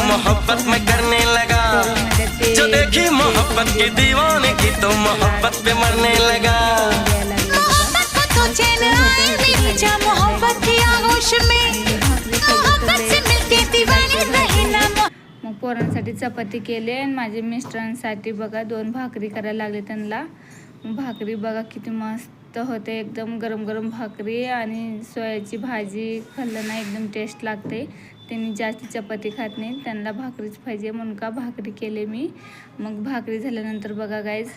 मोहब्बत में करने लगा। जो देखी मोहब्बत की दीवाने की तो मोहब्बत पे मरने लगा। मोहब्बत को तो चैन आए नहीं जा मोहब्बत की आगोश में, मोहब्बत से मिलके दीवाने रहे ना। मग पोरांसाठी चपाती केली आणि माझ्या मिस्टरांसाठी बघा 2 भाकरी करायला लागले त्यांना। भाकरी बघा किती मस्त होते, एकदम गरम गरम भाकरी आणि सोयाची भाजी खाल्लं ना एकदम टेस्ट लागते। त्यांनी जास्त चपाती खात नाही, त्यांना भाकरीच पाहिजे म्हणून का भाकरी केले मी। मग भाकरी झाल्यानंतर बघा गाईज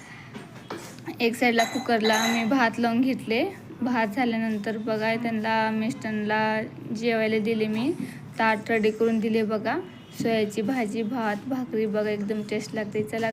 एक साईडला कुकरला मी भात लावून घेतले। भात झाल्यानंतर बघा त्यांना मिस्टरांना जेवायला दिले, मी ताट रेडी करून दिले बघा। सोयाची भाजी भात भाकरी बघा एकदम टेस्ट लागते। चला